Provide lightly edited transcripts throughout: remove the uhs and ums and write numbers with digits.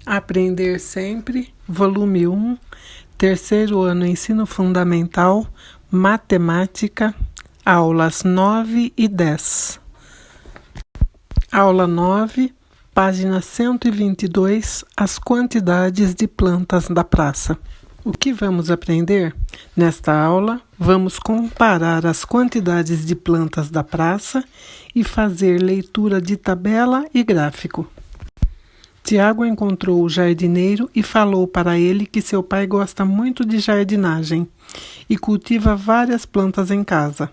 Aprender Sempre, volume 1, terceiro ano Ensino Fundamental, Matemática, aulas 9 e 10. Aula 9, página 122, as quantidades de plantas da praça. O que vamos aprender? Nesta aula, vamos comparar as quantidades de plantas da praça e fazer leitura de tabela e gráfico. Tiago encontrou o jardineiro e falou para ele que seu pai gosta muito de jardinagem e cultiva várias plantas em casa.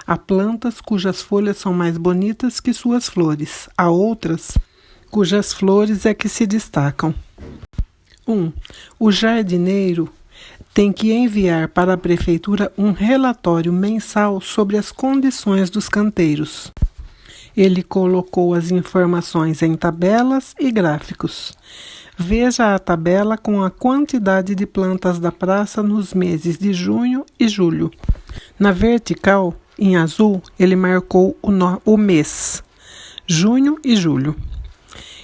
Há plantas cujas folhas são mais bonitas que suas flores. Há outras cujas flores é que se destacam. 1. O jardineiro tem que enviar para a prefeitura um relatório mensal sobre as condições dos canteiros. Ele colocou as informações em tabelas e gráficos. Veja a tabela com a quantidade de plantas da praça nos meses de junho e julho. Na vertical, em azul, ele marcou o mês, junho e julho.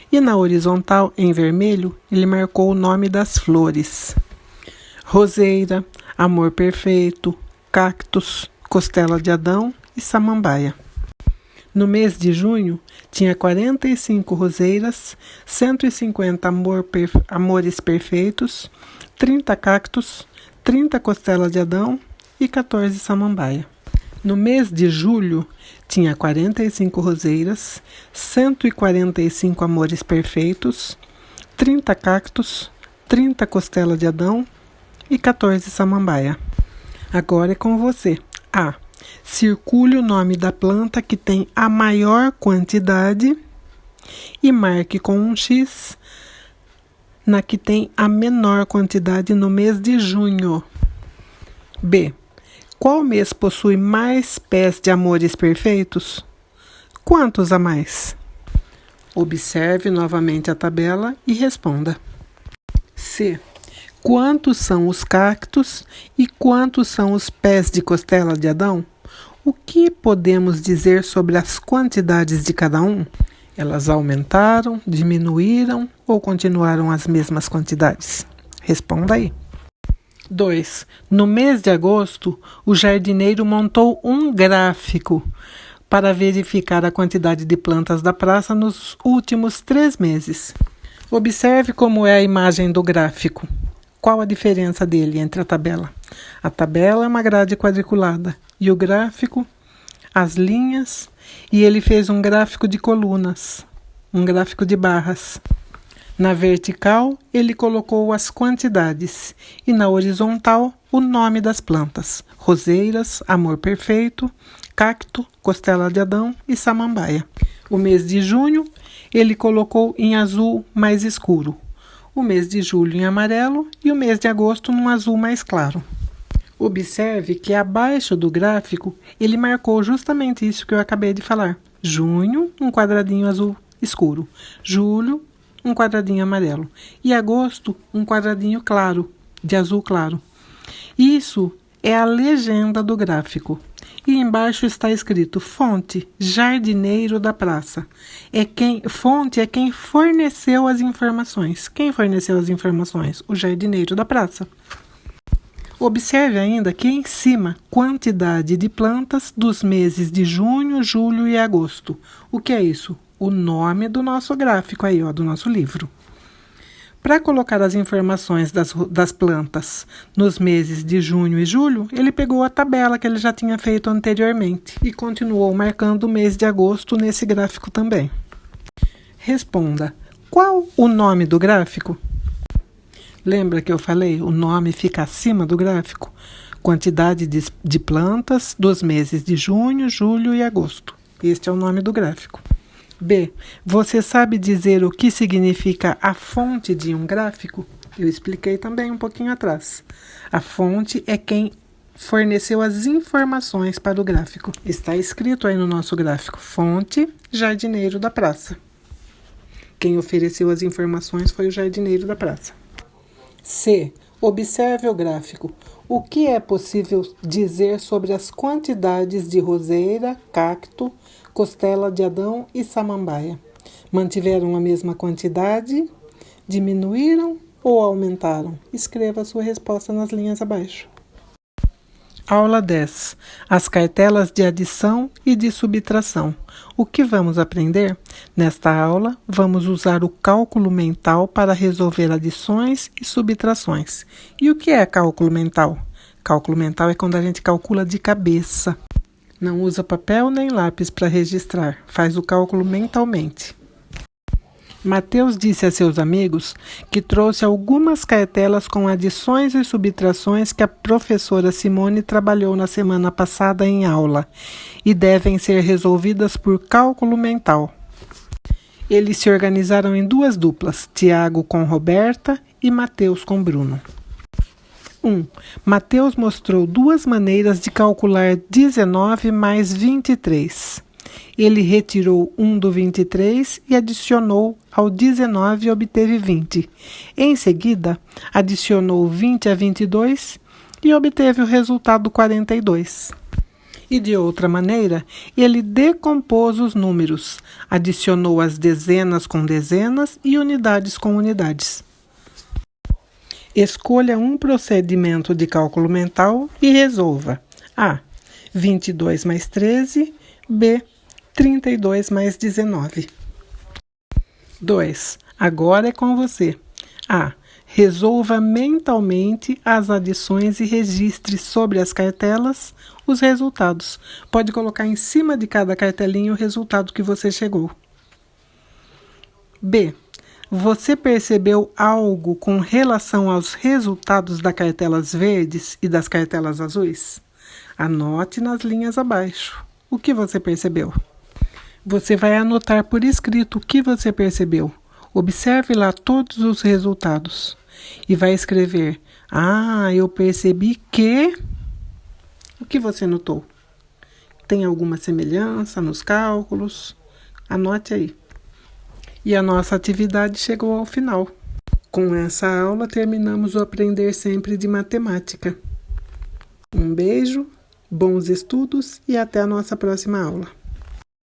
E na horizontal, em vermelho, ele marcou o nome das flores: roseira, amor perfeito, cactus, costela de Adão e samambaia. No mês de junho, tinha 45 roseiras, 150 amores perfeitos, 30 cactos, 30 costelas de Adão e 14 samambaia. No mês de julho, tinha 45 roseiras, 145 amores perfeitos, 30 cactos, 30 costelas de Adão e 14 samambaia. Agora é com você. A. Circule o nome da planta que tem a maior quantidade e marque com um X na que tem a menor quantidade no mês de junho. B. Qual mês possui mais pés de amores perfeitos? Quantos a mais? Observe novamente a tabela e responda. C. Quantos são os cactos e quantos são os pés de costela de Adão? O que podemos dizer sobre as quantidades de cada um? Elas aumentaram, diminuíram ou continuaram as mesmas quantidades? Responda aí. 2. No mês de agosto, o jardineiro montou um gráfico para verificar a quantidade de plantas da praça nos últimos 3 meses. Observe como é a imagem do gráfico. Qual a diferença dele entre a tabela? A tabela é uma grade quadriculada e o gráfico, as linhas, e ele fez um gráfico de colunas, um gráfico de barras. Na vertical, ele colocou as quantidades e na horizontal, o nome das plantas: roseiras, amor perfeito, cacto, costela de Adão e samambaia. O mês de junho, ele colocou em azul mais escuro, o mês de julho em amarelo e o mês de agosto num azul mais claro. Observe que abaixo do gráfico ele marcou justamente isso que eu acabei de falar. Junho, um quadradinho azul escuro. Julho, um quadradinho amarelo. E agosto, um quadradinho claro, de azul claro. Isso é a legenda do gráfico. E embaixo está escrito fonte, jardineiro da praça. Fonte é quem forneceu as informações. Quem forneceu as informações? O jardineiro da praça. Observe ainda que em cima, quantidade de plantas dos meses de junho, julho e agosto. O que é isso? O nome do nosso gráfico aí, do nosso livro. Para colocar as informações das plantas nos meses de junho e julho, ele pegou a tabela que ele já tinha feito anteriormente e continuou marcando o mês de agosto nesse gráfico também. Responda, qual o nome do gráfico? Lembra que eu falei? O nome fica acima do gráfico. Quantidade de plantas dos meses de junho, julho e agosto. Este é o nome do gráfico. B. Você sabe dizer o que significa a fonte de um gráfico? Eu expliquei também um pouquinho atrás. A fonte é quem forneceu as informações para o gráfico. Está escrito aí no nosso gráfico: fonte, jardineiro da praça. Quem ofereceu as informações foi o jardineiro da praça. C. Observe o gráfico. O que é possível dizer sobre as quantidades de roseira, cacto, costela de Adão e samambaia? Mantiveram a mesma quantidade? Diminuíram ou aumentaram? Escreva a sua resposta nas linhas abaixo. Aula 10. As cartelas de adição e de subtração. O que vamos aprender? Nesta aula, vamos usar o cálculo mental para resolver adições e subtrações. E o que é cálculo mental? Cálculo mental é quando a gente calcula de cabeça. Não usa papel nem lápis para registrar, faz o cálculo mentalmente. Mateus disse a seus amigos que trouxe algumas cartelas com adições e subtrações que a professora Simone trabalhou na semana passada em aula e devem ser resolvidas por cálculo mental. Eles se organizaram em duas duplas, Tiago com Roberta e Mateus com Bruno. 1. Mateus mostrou duas maneiras de calcular 19 mais 23. Ele retirou 1 do 23 e adicionou ao 19 e obteve 20. Em seguida, adicionou 20 a 22 e obteve o resultado 42. E de outra maneira, ele decompôs os números, adicionou as dezenas com dezenas e unidades com unidades. Escolha um procedimento de cálculo mental e resolva. A. 22 mais 13. B. 32 mais 19. 2. Agora é com você. A. Resolva mentalmente as adições e registre sobre as cartelas os resultados. Pode colocar em cima de cada cartelinha o resultado que você chegou. B. Você percebeu algo com relação aos resultados das cartelas verdes e das cartelas azuis? Anote nas linhas abaixo. O que você percebeu? Você vai anotar por escrito o que você percebeu. Observe lá todos os resultados. E vai escrever: eu percebi que... O que você notou? Tem alguma semelhança nos cálculos? Anote aí. E a nossa atividade chegou ao final. Com essa aula, terminamos o Aprender Sempre de Matemática. Um beijo, bons estudos e até a nossa próxima aula.